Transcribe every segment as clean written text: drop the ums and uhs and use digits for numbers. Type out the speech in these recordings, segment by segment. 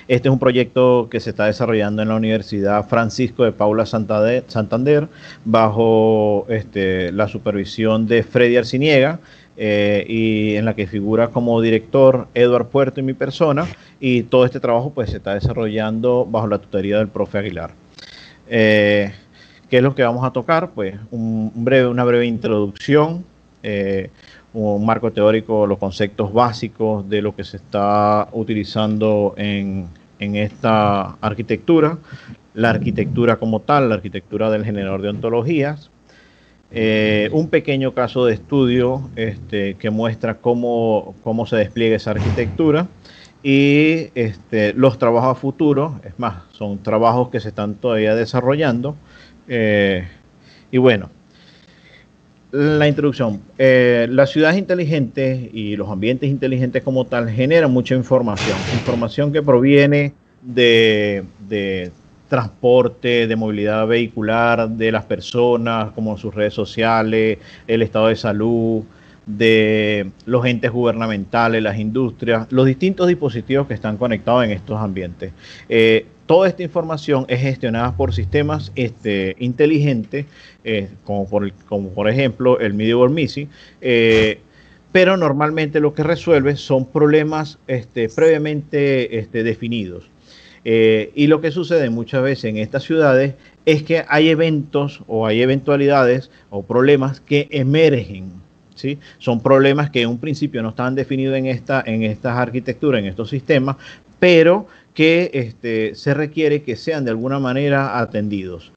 Este es un proyecto que se está desarrollando en la Universidad Francisco de Paula Santander bajo la supervisión de Freddy Arciniega, y en la que figura como director Eduard Puerto y mi persona, y todo este trabajo pues se está desarrollando bajo la tutoría del profe Aguilar. ¿Qué es lo que vamos a tocar? Pues una breve introducción, un marco teórico, los conceptos básicos de lo que se está utilizando en esta arquitectura, la arquitectura como tal, la arquitectura del generador de ontologías, un pequeño caso de estudio que muestra cómo se despliega esa arquitectura y los trabajos a futuro, es más, son trabajos que se están todavía desarrollando. Y bueno, la introducción. Las ciudades inteligentes y los ambientes inteligentes como tal generan mucha información que proviene de transporte, de movilidad vehicular, de las personas, como sus redes sociales, el estado de salud, de los entes gubernamentales, las industrias, los distintos dispositivos que están conectados en estos ambientes. Toda esta información es gestionada por sistemas inteligentes, como por ejemplo el Medieval MISI, pero normalmente lo que resuelve son problemas previamente definidos. Y lo que sucede muchas veces en estas ciudades es que hay eventos o hay eventualidades o problemas que emergen, ¿sí? Son problemas que en un principio no estaban definidos en estas arquitecturas, en estos sistemas, pero que se requiere que sean de alguna manera atendidos.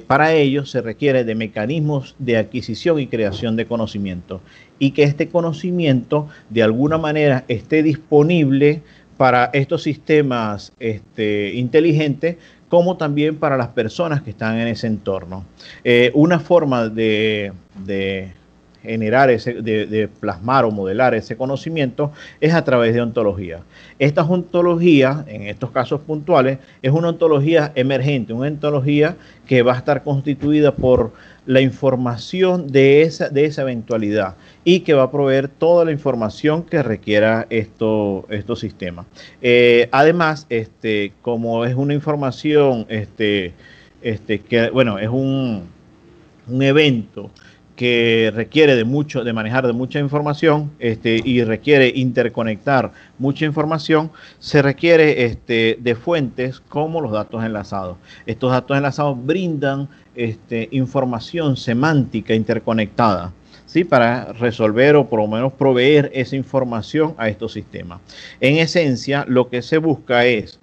Para ello se requiere de mecanismos de adquisición y creación de conocimiento, y que este conocimiento de alguna manera esté disponible para estos sistemas inteligentes, como también para las personas que están en ese entorno. Una forma de generar de plasmar o modelar ese conocimiento es a través de ontología. Esta ontología, en estos casos puntuales, es una ontología emergente, una ontología que va a estar constituida por la información de esa eventualidad y que va a proveer toda la información que requiera estos sistemas. Además, como es una información, que, bueno, es un evento que requiere de manejar de mucha información, y requiere interconectar mucha información, se requiere de fuentes como los datos enlazados. Estos datos enlazados brindan información semántica interconectada, ¿sí? Para resolver o por lo menos proveer esa información a estos sistemas. En esencia, lo que se busca es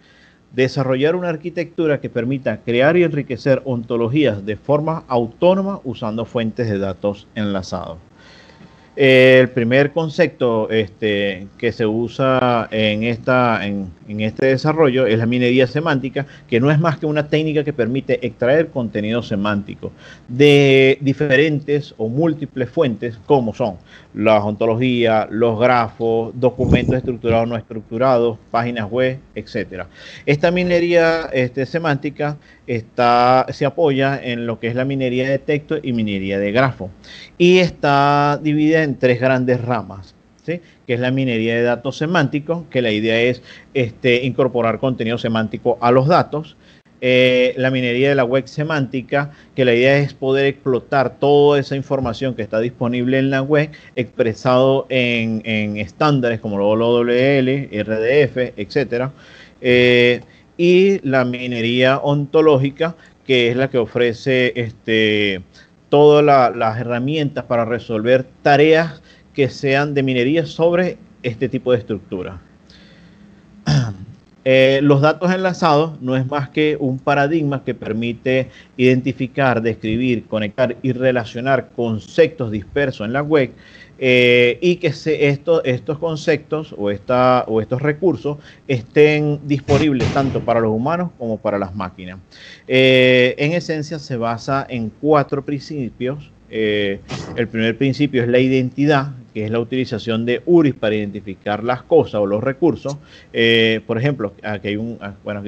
desarrollar una arquitectura que permita crear y enriquecer ontologías de forma autónoma usando fuentes de datos enlazados. El primer concepto que se usa en este desarrollo es la minería semántica, que no es más que una técnica que permite extraer contenido semántico de diferentes o múltiples fuentes, como son las ontologías, los grafos, documentos estructurados no estructurados, páginas web, etc. Esta minería semántica se apoya en lo que es la minería de texto y minería de grafo, y está dividida en tres grandes ramas, ¿sí? Que es la minería de datos semánticos, que la idea es incorporar contenido semántico a los datos. La minería de la web semántica, que la idea es poder explotar toda esa información que está disponible en la web, expresado en estándares como OWL, RDF, etc. Y la minería ontológica, que es la que ofrece todas las herramientas para resolver tareas que sean de minería sobre este tipo de estructura. Los datos enlazados no es más que un paradigma que permite identificar, describir, conectar y relacionar conceptos dispersos en la web, y que estos conceptos o estos recursos estén disponibles tanto para los humanos como para las máquinas. En esencia se basa en 4 principios. El primer principio es la identidad, que es la utilización de URIs para identificar las cosas o los recursos. Por ejemplo, aquí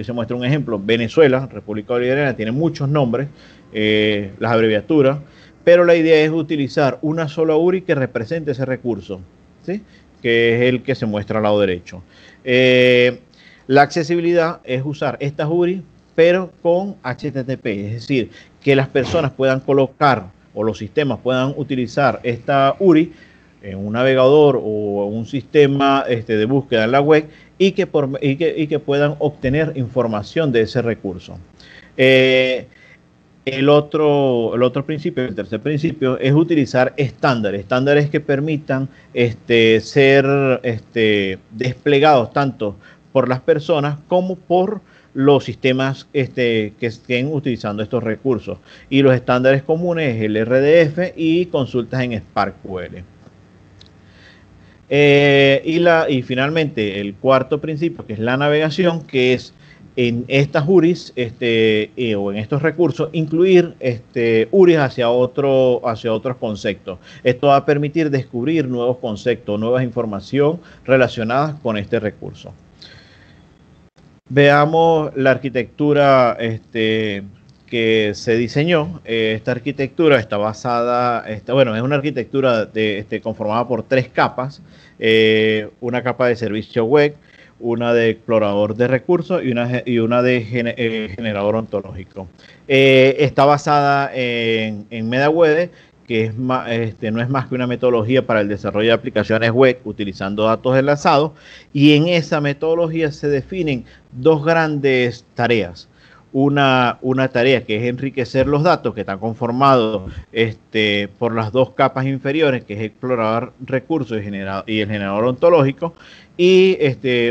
se muestra un ejemplo. Venezuela, República Bolivariana, tiene muchos nombres, las abreviaturas, pero la idea es utilizar una sola URI que represente ese recurso, ¿sí? Que es el que se muestra al lado derecho. La accesibilidad es usar estas URI, pero con HTTP, es decir, que las personas puedan colocar o los sistemas puedan utilizar esta URI en un navegador o un sistema de búsqueda en la web y que puedan obtener información de ese recurso. El otro principio, el tercer principio, es utilizar estándares que permitan ser desplegados tanto por las personas como por los sistemas que estén utilizando estos recursos. Y los estándares comunes es el RDF y consultas en SparkQL. Y finalmente, el cuarto principio, que es la navegación, que es en estas URIs o en estos recursos, incluir URIs hacia otros conceptos. Esto va a permitir descubrir nuevos conceptos, nuevas información relacionadas con este recurso. Veamos la arquitectura que se diseñó. Esta arquitectura está basada, bueno, es una arquitectura conformada por 3 capas, una capa de servicio web, una de explorador de recursos y una de generador ontológico. Está basada en MediaWeb, que no es más que una metodología para el desarrollo de aplicaciones web utilizando datos enlazados, y en esa metodología se definen 2 grandes tareas. Una tarea que es enriquecer los datos, que están conformados por las 2 capas inferiores, que es explorar recursos y el generador ontológico, y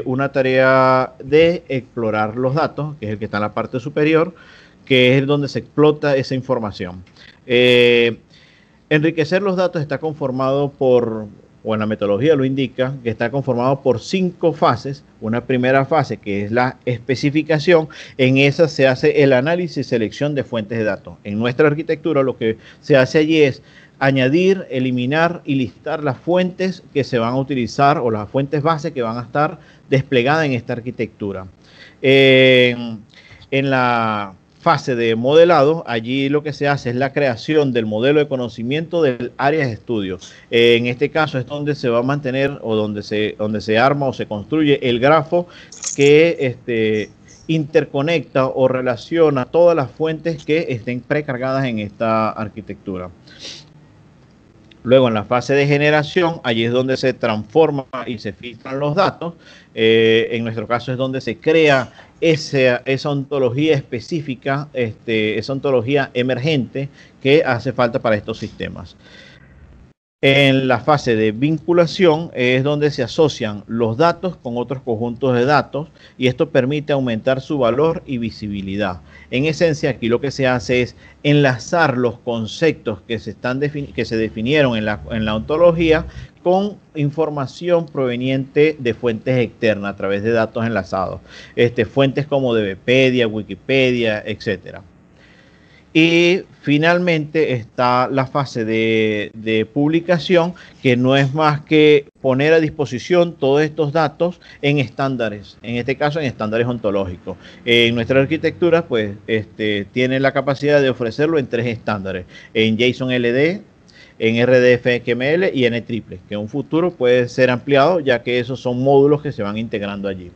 una tarea de explorar los datos, que es el que está en la parte superior, que es donde se explota esa información. Enriquecer los datos está conformado por, o en la metodología lo indica, que está conformado por 5 fases. Una primera fase, que es la especificación. En esa se hace el análisis y selección de fuentes de datos. En nuestra arquitectura lo que se hace allí es añadir, eliminar y listar las fuentes que se van a utilizar o las fuentes base que van a estar desplegadas en esta arquitectura. En la fase de modelado, allí lo que se hace es la creación del modelo de conocimiento del área de estudio. En este caso es donde se va a mantener o donde se arma o se construye el grafo que interconecta o relaciona todas las fuentes que estén precargadas en esta arquitectura. Luego, en la fase de generación, allí es donde se transforma y se filtran los datos. En nuestro caso es donde se crea esa ontología específica, esa ontología emergente que hace falta para estos sistemas. En la fase de vinculación es donde se asocian los datos con otros conjuntos de datos y esto permite aumentar su valor y visibilidad. En esencia, aquí lo que se hace es enlazar los conceptos que se definieron en la ontología con información proveniente de fuentes externas a través de datos enlazados. Fuentes como DBpedia, Wikipedia, etcétera. Y finalmente está la fase de publicación, que no es más que poner a disposición todos estos datos en estándares, en este caso en estándares ontológicos. En nuestra arquitectura, pues, tiene la capacidad de ofrecerlo en 3 estándares, en JSON-LD, en RDF-XML y en NTriplet, que en un futuro puede ser ampliado, ya que esos son módulos que se van integrando allí.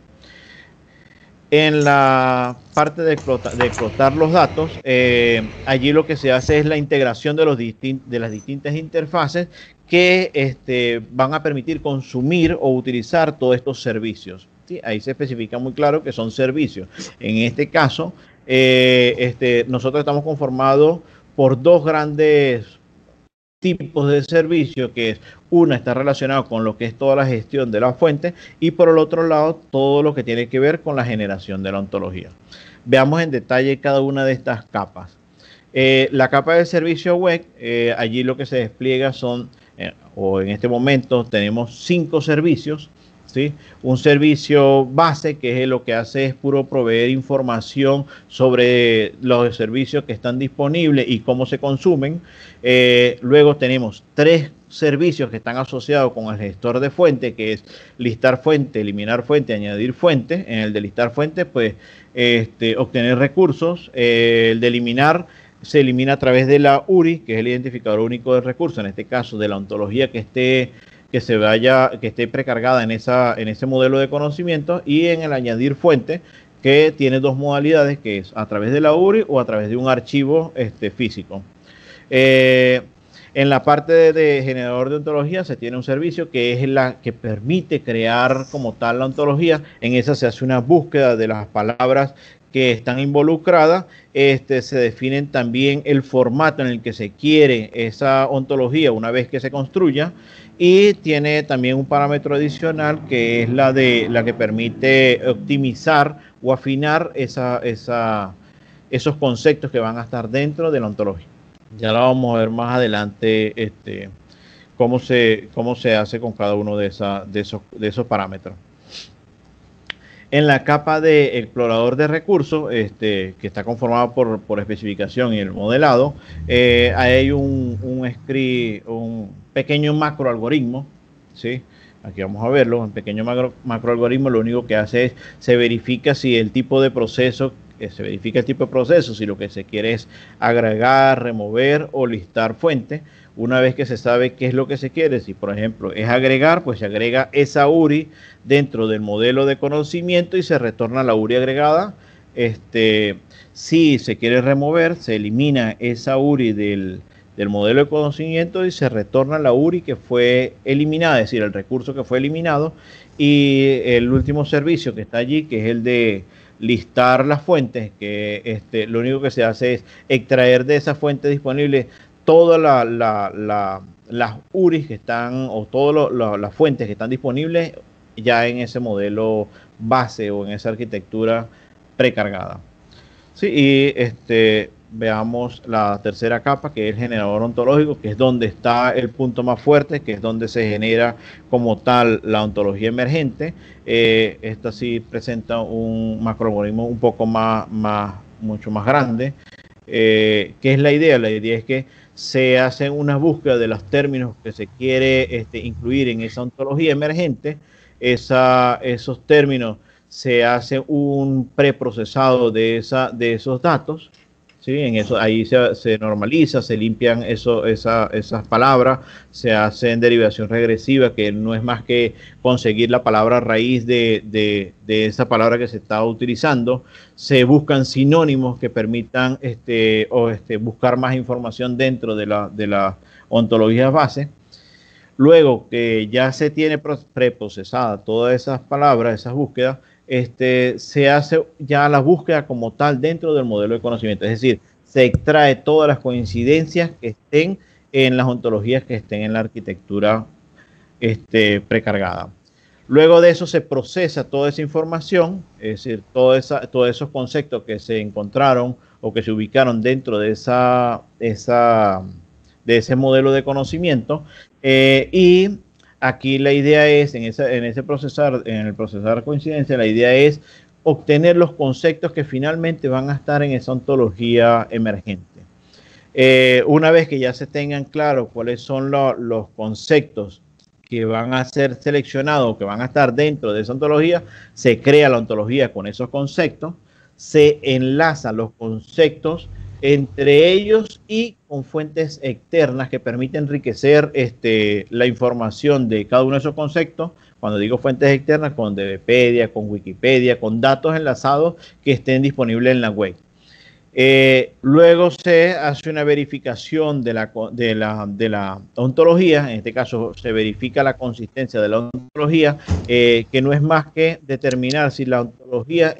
En la parte de explotar los datos, allí lo que se hace es la integración de las distintas interfaces que van a permitir consumir o utilizar todos estos servicios. ¿Sí? Ahí se especifica muy claro que son servicios. En este caso, nosotros estamos conformados por 2 grandes tipos de servicio, que es una está relacionado con lo que es toda la gestión de la fuente y por el otro lado todo lo que tiene que ver con la generación de la ontología. Veamos en detalle cada una de estas capas. La capa de servicio web, allí lo que se despliega son, o en este momento tenemos 5 servicios. ¿Sí? Un servicio base que es lo que hace es puro proveer información sobre los servicios que están disponibles y cómo se consumen. Luego tenemos 3 servicios que están asociados con el gestor de fuente, que es listar fuente, eliminar fuente, añadir fuente. En el de listar fuente, pues obtener recursos. El de eliminar se elimina a través de la URI, que es el identificador único de recursos, en este caso de la ontología que que que esté precargada en ese modelo de conocimiento, y en el añadir fuente, que tiene dos modalidades, que es a través de la URI o a través de un archivo físico. En la parte de generador de ontología se tiene un servicio que es la que permite crear como tal la ontología. En esa se hace una búsqueda de las palabras que están involucradas. Se definen también el formato en el que se quiere esa ontología una vez que se construya, y tiene también un parámetro adicional que es la que permite optimizar o afinar esos conceptos que van a estar dentro de la ontología. Ya lo vamos a ver más adelante, cómo se hace con cada uno de esos parámetros. En la capa de explorador de recursos, que está conformado por especificación y el modelado, hay un pequeño macro algoritmo, ¿sí? Aquí vamos a verlo. Un pequeño macro algoritmo lo único que hace es, se verifica si el tipo de proceso, si lo que se quiere es agregar, remover o listar fuentes. Una vez que se sabe qué es lo que se quiere, si por ejemplo es agregar, pues se agrega esa URI dentro del modelo de conocimiento y se retorna la URI agregada. Si se quiere remover, se elimina esa URI del modelo de conocimiento y se retorna la URI que fue eliminada, es decir, el recurso que fue eliminado. Y el último servicio que está allí, que es el de listar las fuentes, que lo único que se hace es extraer de esa fuente disponible todas las URIs que están, o todas las fuentes que están disponibles ya en ese modelo base o en esa arquitectura precargada. Sí, y veamos la tercera capa, que es el generador ontológico, que es donde está el punto más fuerte, que es donde se genera como tal la ontología emergente. Esta sí presenta un macroalgoritmo un poco mucho más grande. ¿Qué es la idea? La idea es que se hace una búsqueda de los términos que se quiere incluir en esa ontología emergente. Esos términos, se hace un preprocesado de esos datos, ¿sí? Ahí se normaliza, se limpian esas palabras, se hace en derivación regresiva, que no es más que conseguir la palabra raíz de esa palabra que se está utilizando. Se buscan sinónimos que permitan buscar más información dentro de las ontologías base. Luego que ya se tiene preprocesada todas esas palabras, esas búsquedas, se hace ya la búsqueda como tal dentro del modelo de conocimiento. Es decir, se extrae todas las coincidencias que estén en las ontologías que estén en la arquitectura precargada. Luego de eso se procesa toda esa información, es decir, todos esos conceptos que se encontraron o que se ubicaron dentro de ese modelo de conocimiento, y aquí la idea es, en el procesador coincidencia, la idea es obtener los conceptos que finalmente van a estar en esa ontología emergente. Una vez que ya se tengan claro cuáles son los conceptos que van a ser seleccionados, que van a estar dentro de esa ontología, se crea la ontología con esos conceptos, se enlazan los conceptos entre ellos y con fuentes externas que permiten enriquecer la información de cada uno de esos conceptos. Cuando digo fuentes externas, con DBpedia, con Wikipedia, con datos enlazados que estén disponibles en la web. Luego se hace una verificación de la ontología. En este caso se verifica la consistencia de la ontología, que no es más que determinar si la ontología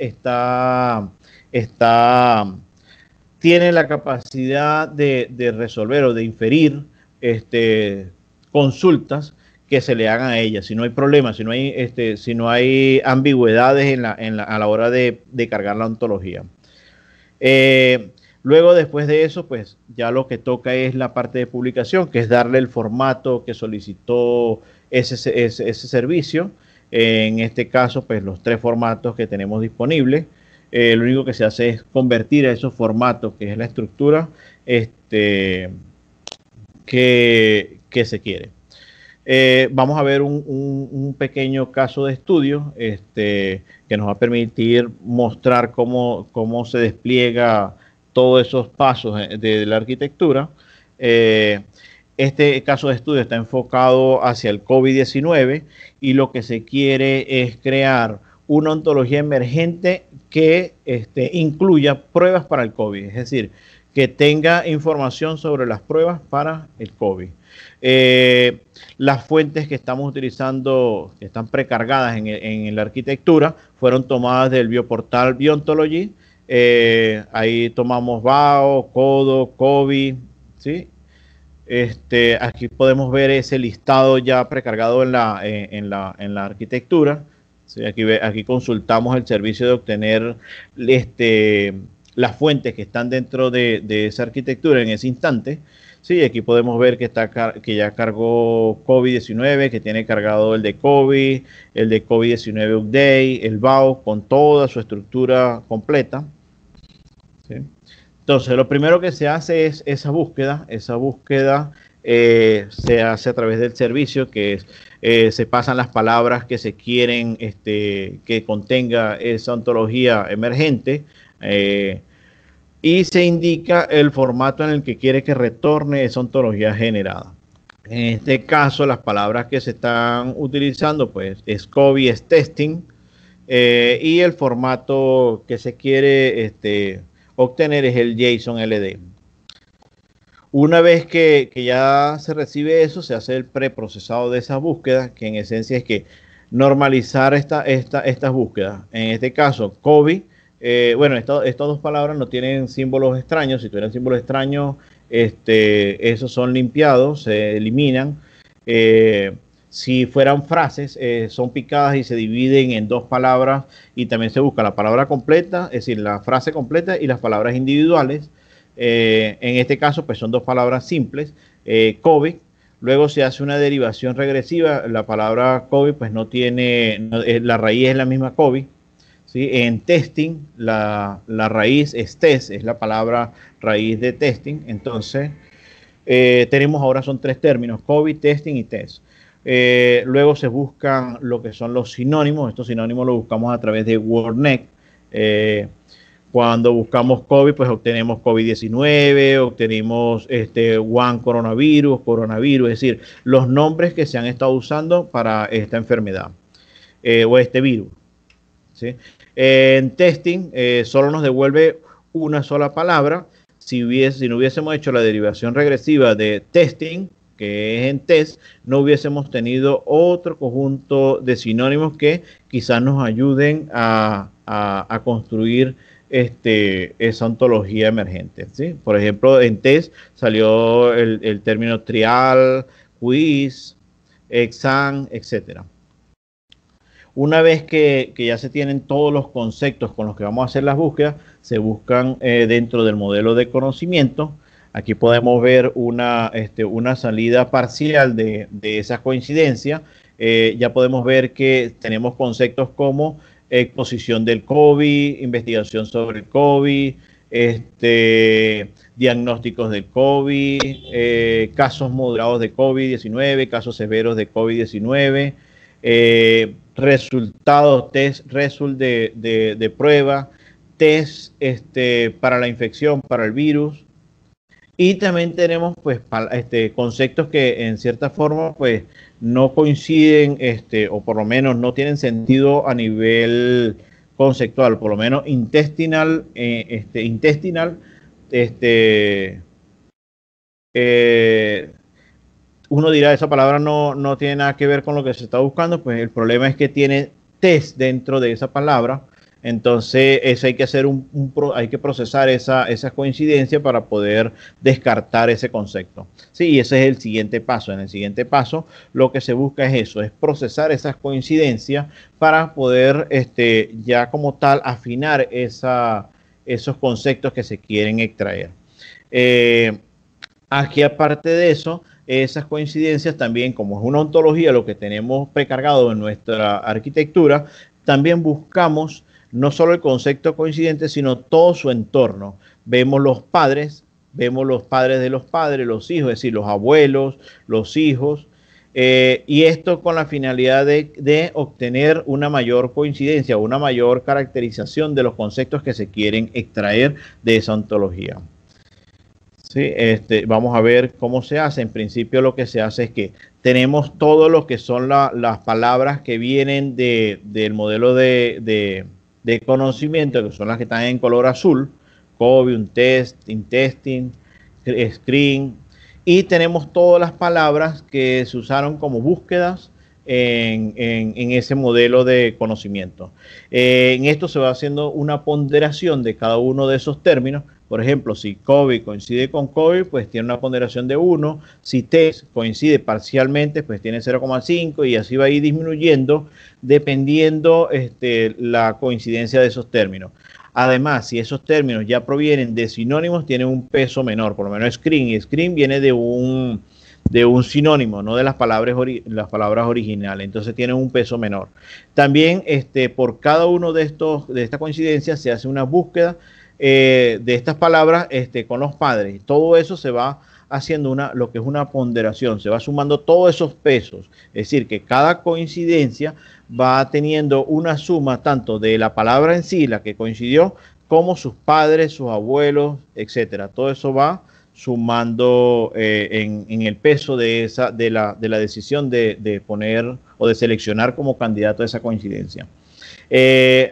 tiene la capacidad de resolver o de inferir consultas que se le hagan a ella, si no hay problemas, si no hay ambigüedades a la hora de cargar la ontología. Luego, después de eso, pues ya lo que toca es la parte de publicación, que es darle el formato que solicitó ese servicio. En este caso, pues los 3 formatos que tenemos disponibles. Lo único que se hace es convertir a esos formatos, que es la estructura que se quiere. Vamos a ver un pequeño caso de estudio que nos va a permitir mostrar cómo se despliega todos esos pasos de la arquitectura. Este caso de estudio está enfocado hacia el COVID-19 y lo que se quiere es crear una ontología emergente que incluya pruebas para el COVID, es decir, que tenga información sobre las pruebas para el COVID. Las fuentes que estamos utilizando, que están precargadas en la arquitectura, fueron tomadas del bioportal Biontology. Ahí tomamos BAO, CODO, COVID, ¿sí? Aquí podemos ver ese listado ya precargado en la arquitectura. ¿Sí? Aquí consultamos el servicio de obtener las fuentes que están dentro de esa arquitectura en ese instante. Sí, aquí podemos ver que ya cargó COVID-19, que tiene cargado el de COVID-19 Update, el BAO con toda su estructura completa. ¿Sí? Entonces, lo primero que se hace es esa búsqueda. Esa búsqueda se hace a través del servicio, que se pasan las palabras que se quieren que contenga esa ontología emergente y se indica el formato en el que quiere que retorne esa ontología generada. En este caso, las palabras que se están utilizando, pues, es COVID, es testing, y el formato que se quiere obtener es el JSON LD. Una vez que ya se recibe eso, se hace el preprocesado de esa búsqueda, que en esencia es que normalizar estas búsquedas. En este caso, COVID, bueno, estas dos palabras no tienen símbolos extraños. Si tuvieran símbolos extraños, esos son limpiados, se eliminan. Si fueran frases, son picadas y se dividen en dos palabras y también se busca la palabra completa, es decir, la frase completa y las palabras individuales. En este caso, pues son dos palabras simples, COVID. Luego se hace una derivación regresiva. La palabra COVID, pues no tiene, la raíz es la misma COVID. ¿Sí? En testing, la raíz es test, es la palabra raíz de testing. Entonces, tenemos ahora son tres términos, COVID, testing y test. Luego se buscan lo que son los sinónimos. Estos sinónimos los buscamos a través de WordNet. Cuando buscamos COVID, pues obtenemos COVID-19, obtenemos One coronavirus, es decir, los nombres que se han estado usando para esta enfermedad o este virus. ¿Sí? En testing solo nos devuelve una sola palabra. Si no hubiésemos hecho la derivación regresiva de testing, que es en test, no hubiésemos tenido otro conjunto de sinónimos que quizás nos ayuden a construir esa ontología emergente. ¿Sí? Por ejemplo, en test salió el término trial, quiz, exam, etc. Una vez que ya se tienen todos los conceptos con los que vamos a hacer las búsquedas, se buscan dentro del modelo de conocimiento. Aquí podemos ver una salida parcial de esa coincidencia. Ya podemos ver que tenemos conceptos como exposición del COVID, investigación sobre el COVID, diagnósticos del COVID, casos moderados de COVID-19, casos severos de COVID-19, resultados, test de prueba, test para la infección, para el virus. Y también tenemos pues conceptos que en cierta forma pues no coinciden o por lo menos no tienen sentido a nivel conceptual, por lo menos intestinal, uno dirá esa palabra no tiene nada que ver con lo que se está buscando. Pues el problema es que tiene test dentro de esa palabra. Entonces, eso hay que hacer hay que procesar esa coincidencia para poder descartar ese concepto. Sí, y ese es el siguiente paso. En el siguiente paso, lo que se busca es eso, es procesar esas coincidencias para poder ya como tal afinar esos conceptos que se quieren extraer. Aquí, aparte de eso, esas coincidencias también, como es una ontología, lo que tenemos precargado en nuestra arquitectura, también buscamos no solo el concepto coincidente, sino todo su entorno. Vemos los padres de los padres, los hijos, es decir, los abuelos, los hijos, y esto con la finalidad de obtener una mayor coincidencia, una mayor caracterización de los conceptos que se quieren extraer de esa ontología. ¿sí? Vamos a ver cómo se hace. En principio lo que se hace es que tenemos todo lo que son las palabras que vienen del modelo de conocimiento, que son las que están en color azul: Code, test, intestine, screen, y tenemos todas las palabras que se usaron como búsquedas en ese modelo de conocimiento. En esto se va haciendo una ponderación de cada uno de esos términos. Por ejemplo, si COVID coincide con COVID, pues tiene una ponderación de 1. Si test coincide parcialmente, pues tiene 0,5, y así va a ir disminuyendo dependiendo la coincidencia de esos términos. Además, si esos términos ya provienen de sinónimos, tienen un peso menor. Por lo menos screen, y screen viene de un sinónimo, no de las palabras originales, entonces tiene un peso menor. También por cada uno de estas coincidencias se hace una búsqueda de estas palabras con los padres. Todo eso se va haciendo lo que es una ponderación, se va sumando todos esos pesos, es decir, que cada coincidencia va teniendo una suma tanto de la palabra en sí, la que coincidió, como sus padres, sus abuelos, etcétera. Todo eso va sumando en el peso de la decisión de poner o de seleccionar como candidato a esa coincidencia.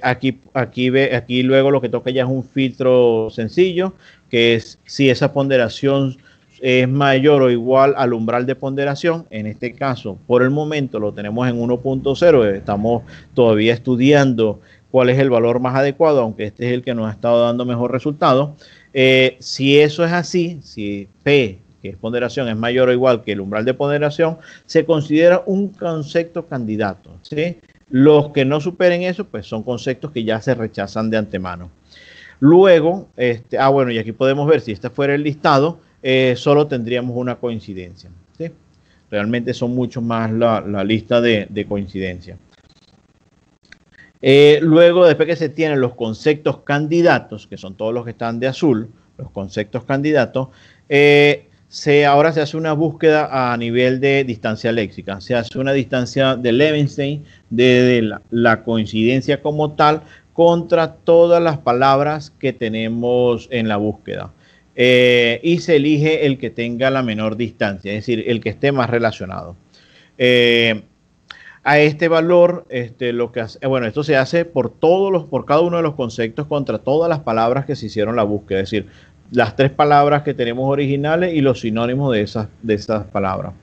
Aquí luego lo que toca ya es un filtro sencillo, que es si esa ponderación es mayor o igual al umbral de ponderación. En este caso, por el momento lo tenemos en 1.0, estamos todavía estudiando cuál es el valor más adecuado, aunque este es el que nos ha estado dando mejor resultado. Si eso es así, si P, que es ponderación, es mayor o igual que el umbral de ponderación, se considera un concepto candidato, ¿sí? Los que no superen eso, pues son conceptos que ya se rechazan de antemano. Luego, bueno, y aquí podemos ver si este fuera el listado, solo tendríamos una coincidencia, ¿sí? Realmente son mucho más la lista de coincidencias. Luego, después que se tienen los conceptos candidatos, que son todos los que están de azul, los conceptos candidatos, ahora se hace una búsqueda a nivel de distancia léxica. Se hace una distancia de Levenstein de la coincidencia como tal contra todas las palabras que tenemos en la búsqueda. Y se elige el que tenga la menor distancia, es decir, el que esté más relacionado. A este valor, lo que hace, bueno, esto se hace por cada uno de los conceptos contra todas las palabras que se hicieron la búsqueda, es decir, las 3 palabras que tenemos originales y los sinónimos de esas palabras.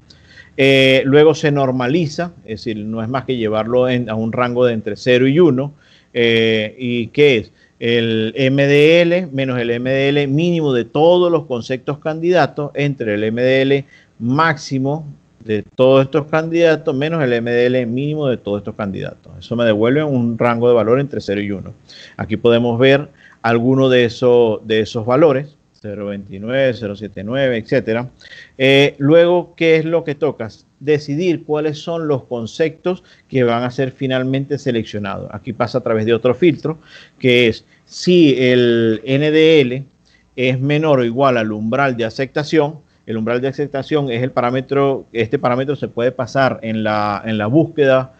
Luego se normaliza, es decir, no es más que llevarlo a un rango de entre 0 y 1. ¿Y qué es? El MDL menos el MDL mínimo de todos los conceptos candidatos entre el MDL máximo de todos estos candidatos menos el MDL mínimo de todos estos candidatos. Eso me devuelve un rango de valor entre 0 y 1. Aquí podemos ver algunos de esos valores, 0.29, 0.79, etcétera. Luego, ¿qué es lo que toca? Decidir cuáles son los conceptos que van a ser finalmente seleccionados. Aquí pasa a través de otro filtro, que es si el NDL es menor o igual al umbral de aceptación. El umbral de aceptación es el parámetro, este parámetro se puede pasar en la búsqueda,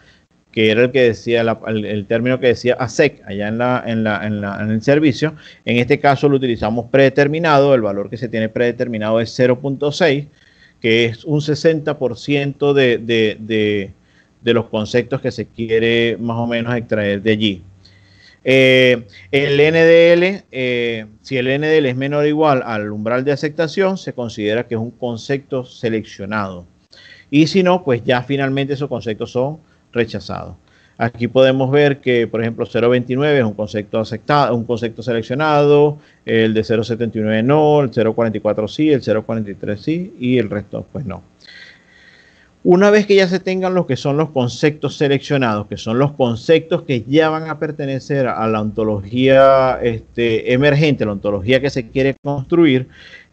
que era el que decía el término que decía ASEC allá en el servicio. En este caso lo utilizamos predeterminado. El valor que se tiene predeterminado es 0.6, que es un 60% de los conceptos que se quiere más o menos extraer de allí. El NDL, si el NDL es menor o igual al umbral de aceptación, se considera que es un concepto seleccionado. Y si no, pues ya finalmente esos conceptos son rechazados. Aquí podemos ver que, por ejemplo, 0.29 es un concepto aceptado, un concepto seleccionado, el de 0.79 no, el 0.44 sí, el 0.43 sí y el resto pues no. Una vez que ya se tengan lo que son los conceptos seleccionados, que son los conceptos que ya van a pertenecer a la ontología emergente, la ontología que se quiere construir,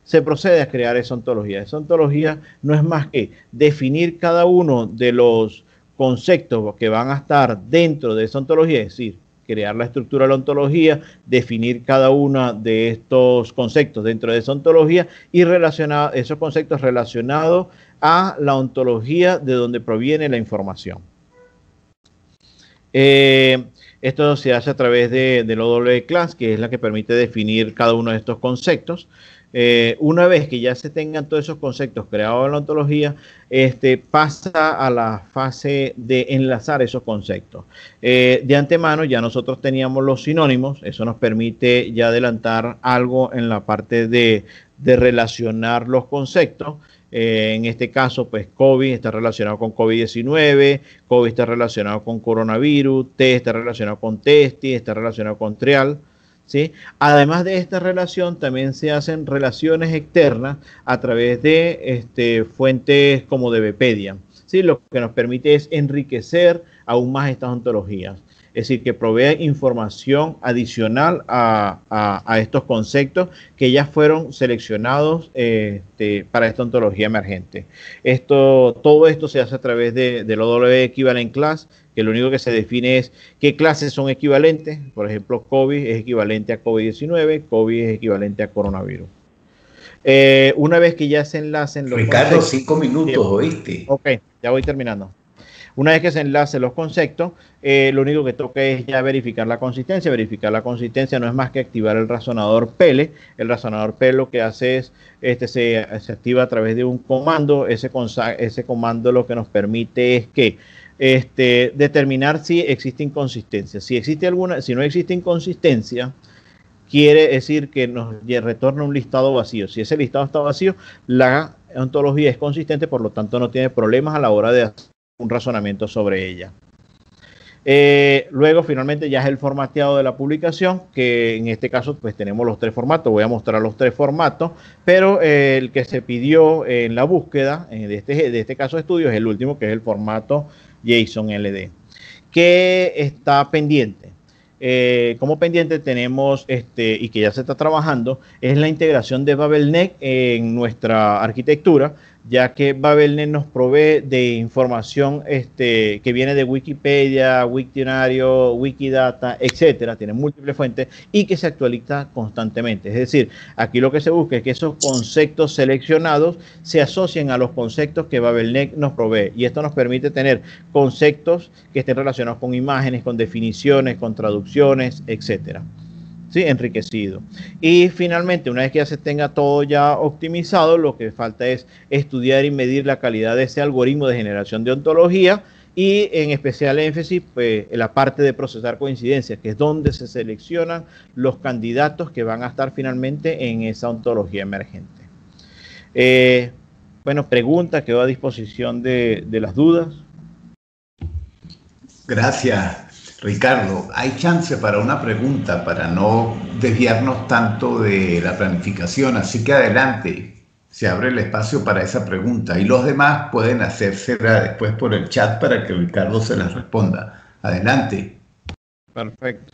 se procede a crear esa ontología. Esa ontología no es más que definir cada uno de los conceptos que van a estar dentro de esa ontología, es decir, crear la estructura de la ontología, definir cada uno de estos conceptos dentro de esa ontología y relacionar esos conceptos relacionados a la ontología de donde proviene la información. Esto se hace a través del OWClass, que es la que permite definir cada uno de estos conceptos. Una vez que ya se tengan todos esos conceptos creados en la ontología, pasa a la fase de enlazar esos conceptos. De antemano ya nosotros teníamos los sinónimos, eso nos permite ya adelantar algo en la parte de relacionar los conceptos. En este caso, pues COVID está relacionado con COVID-19, COVID está relacionado con coronavirus, T está relacionado con TESTI, está relacionado con trial. ¿Sí? Además de esta relación, también se hacen relaciones externas a través de fuentes como de Wikipedia. ¿Sí? Lo que nos permite es enriquecer aún más estas ontologías. Es decir, que provee información adicional a estos conceptos que ya fueron seleccionados para esta ontología emergente. Todo esto se hace a través del OW Equivalent Class, que lo único que se define es qué clases son equivalentes. Por ejemplo, COVID es equivalente a COVID-19, COVID es equivalente a coronavirus. Una vez que ya se enlacen los Ricardo, conceptos, 5 minutos, ¿oíste? Ok, ya voy terminando. Una vez que se enlacen los conceptos, lo único que toca es ya verificar la consistencia. Verificar la consistencia no es más que activar el razonador PELE. El razonador PELE lo que hace es, se activa a través de un comando. Ese comando lo que nos permite es que determinar si existe inconsistencia. Si no existe inconsistencia, quiere decir que nos retorna un listado vacío. Si ese listado está vacío, la ontología es consistente, por lo tanto no tiene problemas a la hora de hacer un razonamiento sobre ella. Luego finalmente ya es el formateado de la publicación, que en este caso pues tenemos los 3 formatos. Voy a mostrar los 3 formatos, pero el que se pidió en la búsqueda de este caso de estudio es el último, que es el formato JSON LD, que está pendiente. Como pendiente tenemos, y que ya se está trabajando, es la integración de BabelNet en nuestra arquitectura, ya que BabelNet nos provee de información que viene de Wikipedia, Wiktionario, Wikidata, etcétera, tiene múltiples fuentes y que se actualiza constantemente. Es decir, aquí lo que se busca es que esos conceptos seleccionados se asocien a los conceptos que BabelNet nos provee, y esto nos permite tener conceptos que estén relacionados con imágenes, con definiciones, con traducciones, etcétera. Sí, enriquecido. Y finalmente, una vez que ya se tenga todo ya optimizado, lo que falta es estudiar y medir la calidad de ese algoritmo de generación de ontología, y en especial énfasis pues, en la parte de procesar coincidencias, que es donde se seleccionan los candidatos que van a estar finalmente en esa ontología emergente. Bueno, pregunta, quedo a disposición de las dudas. Gracias, Ricardo. Hay chance para una pregunta, para no desviarnos tanto de la planificación, así que adelante, se abre el espacio para esa pregunta y los demás pueden hacérsela después por el chat para que Ricardo se las responda. Adelante. Perfecto.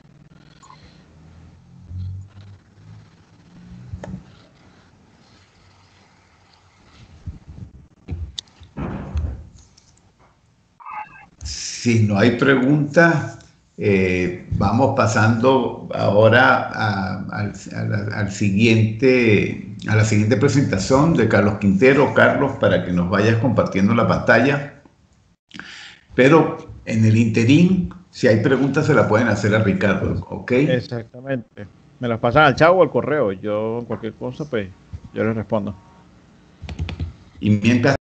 Si no hay preguntas, vamos pasando ahora a la siguiente presentación de Carlos Quintero. Carlos, para que nos vayas compartiendo la pantalla. Pero en el interín, si hay preguntas, se la pueden hacer a Ricardo, ¿ok? Exactamente. Me las pasan al chat o al correo. Yo, cualquier cosa, pues, yo les respondo. Y mientras